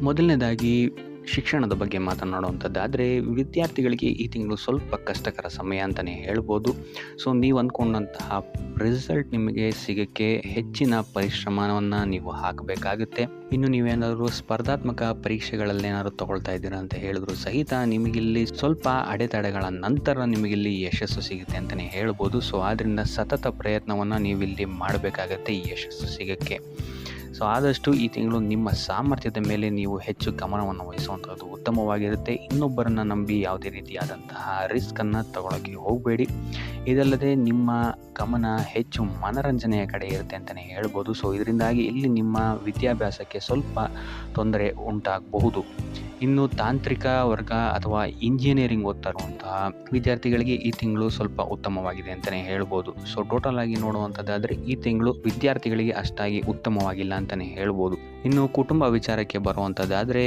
ಮೊದಲನೇದಾಗಿ ಶಿಕ್ಷಣದ ಬಗ್ಗೆ ಮಾತನಾಡುವಂಥದ್ದಾದರೆ ವಿದ್ಯಾರ್ಥಿಗಳಿಗೆ ಈ ತಿಂಗಳು ಸ್ವಲ್ಪ ಕಷ್ಟಕರ ಸಮಯ ಅಂತಲೇ ಹೇಳ್ಬೋದು. ಸೊ ನೀವು ಅಂದ್ಕೊಂಡಂತಹ ರಿಸಲ್ಟ್ ನಿಮಗೆ ಸಿಗೋಕ್ಕೆ ಹೆಚ್ಚಿನ ಪರಿಶ್ರಮವನ್ನು ನೀವು ಹಾಕಬೇಕಾಗುತ್ತೆ. ಇನ್ನು ನೀವೇನಾದರೂ ಸ್ಪರ್ಧಾತ್ಮಕ ಪರೀಕ್ಷೆಗಳಲ್ಲೇನಾದ್ರು ತಗೊಳ್ತಾ ಇದ್ದೀರಾ ಅಂತ ಹೇಳಿದ್ರು ಸಹಿತ ನಿಮಗಿಲ್ಲಿ ಸ್ವಲ್ಪ ಅಡೆತಡೆಗಳ ನಂತರ ನಿಮಗಿಲ್ಲಿ ಯಶಸ್ಸು ಸಿಗುತ್ತೆ ಅಂತಲೇ ಹೇಳ್ಬೋದು. ಸೊ ಆದ್ದರಿಂದ ಸತತ ಪ್ರಯತ್ನವನ್ನು ನೀವಿಲ್ಲಿ ಮಾಡಬೇಕಾಗತ್ತೆ ಈ ಯಶಸ್ಸು ಸಿಗೋಕ್ಕೆ. ಸೊ ಆದಷ್ಟು ಈ ತಿಂಗಳು ನಿಮ್ಮ ಸಾಮರ್ಥ್ಯದ ಮೇಲೆ ನೀವು ಹೆಚ್ಚು ಗಮನವನ್ನು ವಹಿಸುವಂಥದ್ದು ಉತ್ತಮವಾಗಿರುತ್ತೆ. ಇನ್ನೊಬ್ಬರನ್ನು ನಂಬಿ ಯಾವುದೇ ರೀತಿಯಾದಂತಹ ರಿಸ್ಕನ್ನು ತಗೊಳ್ಳೋಕ್ಕೆ ಹೋಗಬೇಡಿ. ಇದಲ್ಲದೆ ನಿಮ್ಮ ಗಮನ ಹೆಚ್ಚು ಮನರಂಜನೆಯ ಕಡೆ ಇರುತ್ತೆ ಅಂತಲೇ ಹೇಳ್ಬೋದು. ಸೊ ಇದರಿಂದಾಗಿ ಇಲ್ಲಿ ನಿಮ್ಮ ವಿದ್ಯಾಭ್ಯಾಸಕ್ಕೆ ಸ್ವಲ್ಪ ತೊಂದರೆ ಉಂಟಾಗಬಹುದು. ಇನ್ನು ತಾಂತ್ರಿಕ ವರ್ಗ ಅಥವಾ ಇಂಜಿನಿಯರಿಂಗ್ ಓದ್ತಾ ಇರುವಂತಹ ವಿದ್ಯಾರ್ಥಿಗಳಿಗೆ ಈ ತಿಂಗಳು ಸ್ವಲ್ಪ ಉತ್ತಮವಾಗಿದೆ ಅಂತಲೇ ಹೇಳ್ಬೋದು. ಸೊ ಟೋಟಲ್ ಆಗಿ ನೋಡುವಂಥದ್ದಾದರೆ ಈ ತಿಂಗಳು ವಿದ್ಯಾರ್ಥಿಗಳಿಗೆ ಅಷ್ಟಾಗಿ ಉತ್ತಮವಾಗಿಲ್ಲ ಅಂತಲೇ ಹೇಳ್ಬೋದು. ಇನ್ನು ಕುಟುಂಬ ವಿಚಾರಕ್ಕೆ ಬರುವಂಥದ್ದಾದರೆ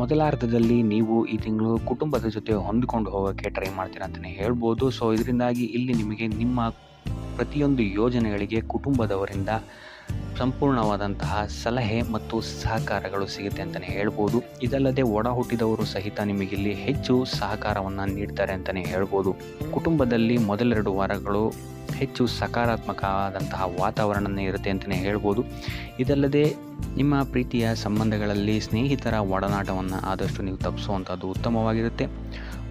ಮೊದಲಾರ್ಧದಲ್ಲಿ ನೀವು ಈ ತಿಂಗಳು ಕುಟುಂಬದ ಜೊತೆ ಹೊಂದಿಕೊಂಡು ಹೋಗೋಕ್ಕೆ ಟ್ರೈ ಮಾಡ್ತೀರಾ ಅಂತಲೇ ಹೇಳ್ಬೋದು. ಸೊ ಇದರಿಂದಾಗಿ ಇಲ್ಲಿ ನಿಮಗೆ ನಿಮ್ಮ ಪ್ರತಿಯೊಂದು ಯೋಜನೆಗಳಿಗೆ ಕುಟುಂಬದವರಿಂದ ಸಂಪೂರ್ಣವಾದಂತಹ ಸಲಹೆ ಮತ್ತು ಸಹಕಾರಗಳು ಸಿಗುತ್ತೆ ಅಂತಲೇ ಹೇಳ್ಬೋದು. ಇದಲ್ಲದೆ ಒಡ ಹುಟ್ಟಿದವರು ಸಹಿತ ನಿಮಗಿಲ್ಲಿ ಹೆಚ್ಚು ಸಹಕಾರವನ್ನು ನೀಡ್ತಾರೆ ಅಂತಲೇ ಹೇಳ್ಬೋದು. ಕುಟುಂಬದಲ್ಲಿ ಮೊದಲೆರಡು ವಾರಗಳು ಹೆಚ್ಚು ಸಕಾರಾತ್ಮಕವಾದಂತಹ ವಾತಾವರಣನೇ ಇರುತ್ತೆ ಅಂತಲೇ ಹೇಳ್ಬೋದು. ಇದಲ್ಲದೆ ನಿಮ್ಮ ಪ್ರೀತಿಯ ಸಂಬಂಧಗಳಲ್ಲಿ ಸ್ನೇಹಿತರ ಒಡನಾಟವನ್ನು ಆದಷ್ಟು ನೀವು ತಪ್ಪಿಸುವಂಥದ್ದು ಉತ್ತಮವಾಗಿರುತ್ತೆ.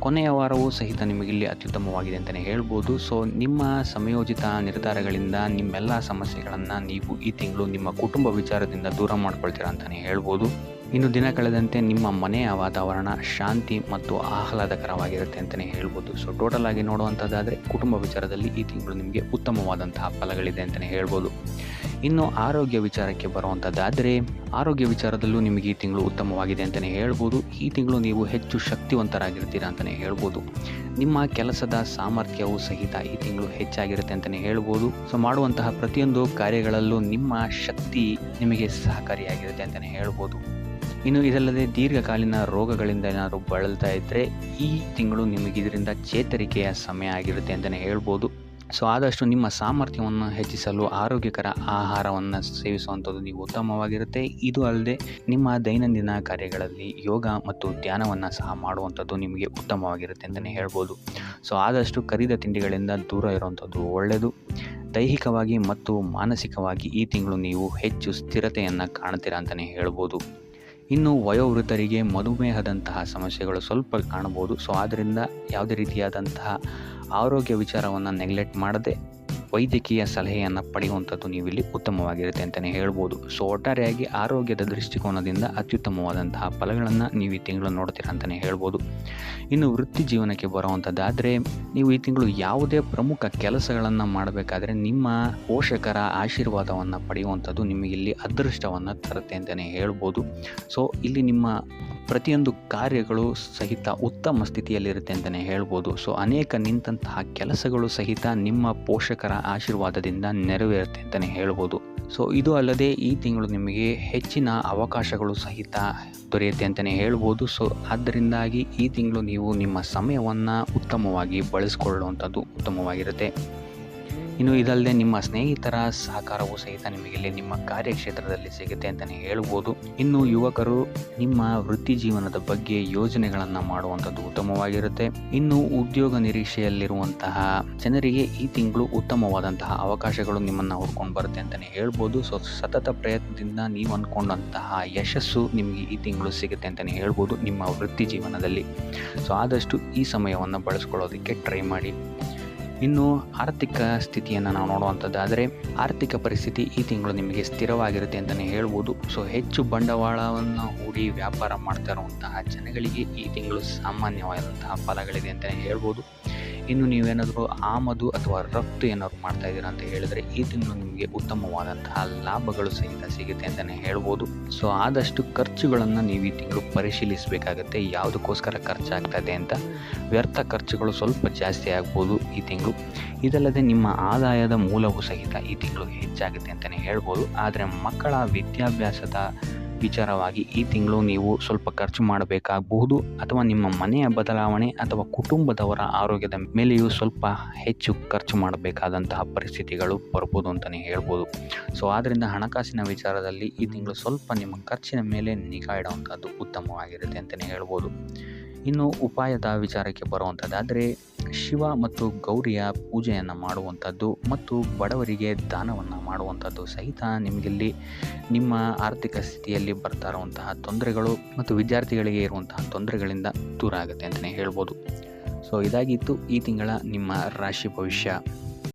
ಕೊನೆಯ ವಾರವೂ ಸಹಿತ ನಿಮಗಿಲ್ಲಿ ಅತ್ಯುತ್ತಮವಾಗಿದೆ ಅಂತಲೇ ಹೇಳ್ಬೋದು. ಸೊ ನಿಮ್ಮ ಸಮಯೋಚಿತ ನಿರ್ಧಾರಗಳಿಂದ ನಿಮ್ಮೆಲ್ಲ ಸಮಸ್ಯೆಗಳನ್ನು ನೀವು ಈ ತಿಂಗಳು ನಿಮ್ಮ ಕುಟುಂಬ ವಿಚಾರದಿಂದ ದೂರ ಮಾಡ್ಕೊಳ್ತೀರಾ ಅಂತಲೇ ಹೇಳ್ಬೋದು. ಇನ್ನು ದಿನ ಕಳೆದಂತೆ ನಿಮ್ಮ ಮನೆಯ ವಾತಾವರಣ ಶಾಂತಿ ಮತ್ತು ಆಹ್ಲಾದಕರವಾಗಿರುತ್ತೆ ಅಂತಲೇ ಹೇಳ್ಬೋದು. ಸೊ ಟೋಟಲ್ ಆಗಿ ನೋಡುವಂಥದ್ದಾದರೆ ಕುಟುಂಬ ವಿಚಾರದಲ್ಲಿ ಈ ತಿಂಗಳು ನಿಮಗೆ ಉತ್ತಮವಾದಂತಹ ಫಲಗಳಿದೆ ಅಂತಲೇ ಹೇಳ್ಬೋದು. ಇನ್ನು ಆರೋಗ್ಯ ವಿಚಾರಕ್ಕೆ ಬರುವಂಥದ್ದಾದರೆ ಆರೋಗ್ಯ ವಿಚಾರದಲ್ಲೂ ನಿಮಗೆ ಈ ತಿಂಗಳು ಉತ್ತಮವಾಗಿದೆ ಅಂತಲೇ ಹೇಳ್ಬೋದು. ಈ ತಿಂಗಳು ನೀವು ಹೆಚ್ಚು ಶಕ್ತಿವಂತರಾಗಿರ್ತೀರಾ ಅಂತಲೇ ಹೇಳ್ಬೋದು. ನಿಮ್ಮ ಕೆಲಸದ ಸಾಮರ್ಥ್ಯವೂ ಸಹಿತ ಈ ತಿಂಗಳು ಹೆಚ್ಚಾಗಿರುತ್ತೆ ಅಂತಲೇ ಹೇಳ್ಬೋದು. ಸೊ ಮಾಡುವಂತಹ ಪ್ರತಿಯೊಂದು ಕಾರ್ಯಗಳಲ್ಲೂ ನಿಮ್ಮ ಶಕ್ತಿ ನಿಮಗೆ ಸಹಕಾರಿಯಾಗಿರುತ್ತೆ ಅಂತಲೇ ಹೇಳ್ಬೋದು. ಇನ್ನು ಇದಲ್ಲದೆ ದೀರ್ಘಕಾಲೀನ ರೋಗಗಳಿಂದ ಏನಾದರೂ ಬಳಲ್ತಾ ಇದ್ದರೆ ಈ ತಿಂಗಳು ನಿಮಗೆ ಇದರಿಂದ ಚೇತರಿಕೆಯ ಸಮಯ ಆಗಿರುತ್ತೆ ಅಂತಲೇ ಹೇಳ್ಬೋದು. ಸೊ ಆದಷ್ಟು ನಿಮ್ಮ ಸಾಮರ್ಥ್ಯವನ್ನು ಹೆಚ್ಚಿಸಲು ಆರೋಗ್ಯಕರ ಆಹಾರವನ್ನು ಸೇವಿಸುವಂಥದ್ದು ನೀವು ಉತ್ತಮವಾಗಿರುತ್ತೆ. ಇದು ಅಲ್ಲದೆ ನಿಮ್ಮ ದೈನಂದಿನ ಕಾರ್ಯಗಳಲ್ಲಿ ಯೋಗ ಮತ್ತು ಧ್ಯಾನವನ್ನು ಸಹ ಮಾಡುವಂಥದ್ದು ನಿಮಗೆ ಉತ್ತಮವಾಗಿರುತ್ತೆ ಅಂತಲೇ ಹೇಳ್ಬೋದು. ಸೊ ಆದಷ್ಟು ಕರಿದ ತಿಂಡಿಗಳಿಂದ ದೂರ ಇರುವಂಥದ್ದು ಒಳ್ಳೆಯದು. ದೈಹಿಕವಾಗಿ ಮತ್ತು ಮಾನಸಿಕವಾಗಿ ಈ ತಿಂಗಳು ನೀವು ಹೆಚ್ಚು ಸ್ಥಿರತೆಯನ್ನು ಕಾಣ್ತೀರಾ ಅಂತಲೇ ಹೇಳ್ಬೋದು. ಇನ್ನು ವಯೋವೃದ್ಧರಿಗೆ ಮಧುಮೇಹದಂತಹ ಸಮಸ್ಯೆಗಳು ಸ್ವಲ್ಪ ಕಾಣಬಹುದು. ಸೊ ಆದ್ದರಿಂದ ಯಾವುದೇ ರೀತಿಯಾದಂತಹ ಆರೋಗ್ಯ ವಿಚಾರವನ್ನು ನೆಗ್ಲೆಕ್ಟ್ ಮಾಡದೆ ವೈದ್ಯಕೀಯ ಸಲಹೆಯನ್ನು ಪಡೆಯುವಂಥದ್ದು ನೀವು ಇಲ್ಲಿ ಉತ್ತಮವಾಗಿರುತ್ತೆ ಅಂತಲೇ ಹೇಳ್ಬೋದು. ಸೊ ಒಟ್ಟಾರೆಯಾಗಿ ಆರೋಗ್ಯದ ದೃಷ್ಟಿಕೋನದಿಂದ ಅತ್ಯುತ್ತಮವಾದಂತಹ ಫಲಗಳನ್ನು ನೀವು ಈ ತಿಂಗಳು ನೋಡ್ತೀರಾ ಅಂತಲೇ ಹೇಳ್ಬೋದು. ಇನ್ನು ವೃತ್ತಿ ಜೀವನಕ್ಕೆ ಬರುವಂಥದ್ದಾದರೆ ನೀವು ಈ ತಿಂಗಳು ಯಾವುದೇ ಪ್ರಮುಖ ಕೆಲಸಗಳನ್ನು ಮಾಡಬೇಕಾದ್ರೆ ನಿಮ್ಮ ಪೋಷಕರ ಆಶೀರ್ವಾದವನ್ನು ಪಡೆಯುವಂಥದ್ದು ನಿಮಗಿಲ್ಲಿ ಅದೃಷ್ಟವನ್ನು ತರುತ್ತೆ ಅಂತಲೇ ಹೇಳ್ಬೋದು. ಸೊ ಇಲ್ಲಿ ನಿಮ್ಮ ಪ್ರತಿಯೊಂದು ಕಾರ್ಯಗಳು ಸಹಿತ ಉತ್ತಮ ಸ್ಥಿತಿಯಲ್ಲಿರುತ್ತೆ ಅಂತಲೇ ಹೇಳ್ಬೋದು. ಸೊ ಅನೇಕ ನಿಂತಹ ಕೆಲಸಗಳು ಸಹಿತ ನಿಮ್ಮ ಪೋಷಕರ ಆಶೀರ್ವಾದದಿಂದ ನೆರವೇರುತ್ತೆ ಅಂತಲೇ ಹೇಳ್ಬೋದು. ಸೊ ಇದು ಅಲ್ಲದೆ ಈ ತಿಂಗಳು ನಿಮಗೆ ಹೆಚ್ಚಿನ ಅವಕಾಶಗಳು ಸಹಿತ ದೊರೆಯುತ್ತೆ ಅಂತಲೇ ಹೇಳ್ಬೋದು. ಸೊ ಆದ್ದರಿಂದಾಗಿ ಈ ತಿಂಗಳು ನೀವು ನಿಮ್ಮ ಸಮಯವನ್ನು ಉತ್ತಮವಾಗಿ ಬಳಸಿಕೊಳ್ಳುವಂಥದ್ದು ಉತ್ತಮವಾಗಿರುತ್ತೆ. ಇನ್ನು ಇದಲ್ಲದೆ ನಿಮ್ಮ ಸ್ನೇಹಿತರ ಸಹಕಾರವೂ ಸಹಿತ ನಿಮಗಿಲ್ಲಿ ನಿಮ್ಮ ಕಾರ್ಯಕ್ಷೇತ್ರದಲ್ಲಿ ಸಿಗುತ್ತೆ ಅಂತಲೇ ಹೇಳ್ಬೋದು. ಇನ್ನು ಯುವಕರು ನಿಮ್ಮ ವೃತ್ತಿ ಜೀವನದ ಬಗ್ಗೆ ಯೋಜನೆಗಳನ್ನು ಮಾಡುವಂಥದ್ದು ಉತ್ತಮವಾಗಿರುತ್ತೆ. ಇನ್ನು ಉದ್ಯೋಗ ನಿರೀಕ್ಷೆಯಲ್ಲಿರುವಂತಹ ಜನರಿಗೆ ಈ ತಿಂಗಳು ಉತ್ತಮವಾದಂತಹ ಅವಕಾಶಗಳು ನಿಮ್ಮನ್ನು ಹುಡ್ಕೊಂಡು ಬರುತ್ತೆ ಅಂತಲೇ ಹೇಳ್ಬೋದು. ಸೊ ಸತತ ಪ್ರಯತ್ನದಿಂದ ನೀವು ಅಂದ್ಕೊಂಡಂತಹ ಯಶಸ್ಸು ನಿಮಗೆ ಈ ತಿಂಗಳು ಸಿಗುತ್ತೆ ಅಂತಲೇ ಹೇಳ್ಬೋದು ನಿಮ್ಮ ವೃತ್ತಿ ಜೀವನದಲ್ಲಿ. ಸೊ ಆದಷ್ಟು ಈ ಸಮಯವನ್ನು ಬಳಸ್ಕೊಳ್ಳೋದಕ್ಕೆ ಟ್ರೈ ಮಾಡಿ. ಇನ್ನು ಆರ್ಥಿಕ ಸ್ಥಿತಿಯನ್ನು ನಾವು ನೋಡುವಂಥದ್ದಾದರೆ ಆರ್ಥಿಕ ಪರಿಸ್ಥಿತಿ ಈ ತಿಂಗಳು ನಿಮಗೆ ಸ್ಥಿರವಾಗಿರುತ್ತೆ ಅಂತಲೇ ಹೇಳ್ಬೋದು. ಸೊ ಹೆಚ್ಚು ಬಂಡವಾಳವನ್ನು ಹೂಡಿ ವ್ಯಾಪಾರ ಮಾಡ್ತಾ ಇರುವಂತಹ ಜನಗಳಿಗೆ ಈ ತಿಂಗಳು ಸಾಮಾನ್ಯವಾದಂತಹ ಫಲಗಳಿದೆ ಅಂತಲೇ ಹೇಳ್ಬೋದು. ಇನ್ನು ನೀವೇನಾದರೂ ಆಮದು ಅಥವಾ ರಫ್ತು ಏನಾದ್ರು ಮಾಡ್ತಾ ಇದ್ದೀರಾ ಅಂತ ಹೇಳಿದರೆ ಈ ತಿಂಗಳು ನಿಮಗೆ ಉತ್ತಮವಾದಂತಹ ಲಾಭಗಳು ಸಹಿತ ಸಿಗುತ್ತೆ ಅಂತಲೇ ಹೇಳ್ಬೋದು. ಸೊ ಆದಷ್ಟು ಖರ್ಚುಗಳನ್ನು ನೀವು ಈ ತಿಂಗಳು ಪರಿಶೀಲಿಸಬೇಕಾಗತ್ತೆ. ಯಾವುದಕ್ಕೋಸ್ಕರ ಖರ್ಚಾಗ್ತಾ ಇದೆ ಅಂತ. ವ್ಯರ್ಥ ಖರ್ಚುಗಳು ಸ್ವಲ್ಪ ಜಾಸ್ತಿ ಆಗ್ಬೋದು ಈ ತಿಂಗಳು. ಇದಲ್ಲದೆ ನಿಮ್ಮ ಆದಾಯದ ಮೂಲವೂ ಸಹಿತ ಈ ತಿಂಗಳು ಹೆಚ್ಚಾಗುತ್ತೆ ಅಂತಲೇ ಹೇಳ್ಬೋದು. ಆದರೆ ಮಕ್ಕಳ ವಿದ್ಯಾಭ್ಯಾಸದ ವಿಚಾರವಾಗಿ ಈ ತಿಂಗಳು ನೀವು ಸ್ವಲ್ಪ ಖರ್ಚು ಮಾಡಬೇಕಾಗಬಹುದು, ಅಥವಾ ನಿಮ್ಮ ಮನೆಯ ಬದಲಾವಣೆ ಅಥವಾ ಕುಟುಂಬದವರ ಆರೋಗ್ಯದ ಮೇಲೆಯೂ ಸ್ವಲ್ಪ ಹೆಚ್ಚು ಖರ್ಚು ಮಾಡಬೇಕಾದಂತಹ ಪರಿಸ್ಥಿತಿಗಳು ಬರ್ಬೋದು ಅಂತಲೇ ಹೇಳ್ಬೋದು. ಸೊ ಆದ್ದರಿಂದ ಹಣಕಾಸಿನ ವಿಚಾರದಲ್ಲಿ ಈ ತಿಂಗಳು ಸ್ವಲ್ಪ ನಿಮ್ಮ ಖರ್ಚಿನ ಮೇಲೆ ನಿಗಾ ಇಡುವಂಥದ್ದು ಉತ್ತಮವಾಗಿರುತ್ತೆ ಅಂತಲೇ ಹೇಳ್ಬೋದು. ಇನ್ನು ಉಪಾಯದ ವಿಚಾರಕ್ಕೆ ಬರುವಂಥದ್ದಾದರೆ ಶಿವ ಮತ್ತು ಗೌರಿಯ ಪೂಜೆಯನ್ನು ಮಾಡುವಂಥದ್ದು ಮತ್ತು ಬಡವರಿಗೆ ದಾನವನ್ನು ಮಾಡುವಂಥದ್ದು ಸಹಿತ ನಿಮಗಿಲ್ಲಿ ನಿಮ್ಮ ಆರ್ಥಿಕ ಸ್ಥಿತಿಯಲ್ಲಿ ಬರ್ತಾ ಇರುವಂತಹ ತೊಂದರೆಗಳು ಮತ್ತು ವಿದ್ಯಾರ್ಥಿಗಳಿಗೆ ಇರುವಂತಹ ತೊಂದರೆಗಳಿಂದ ದೂರ ಆಗುತ್ತೆ ಅಂತಲೇ ಹೇಳ್ಬೋದು. ಸೊ ಇದಾಗಿತ್ತು ಈ ತಿಂಗಳ ನಿಮ್ಮ ರಾಶಿ ಭವಿಷ್ಯ.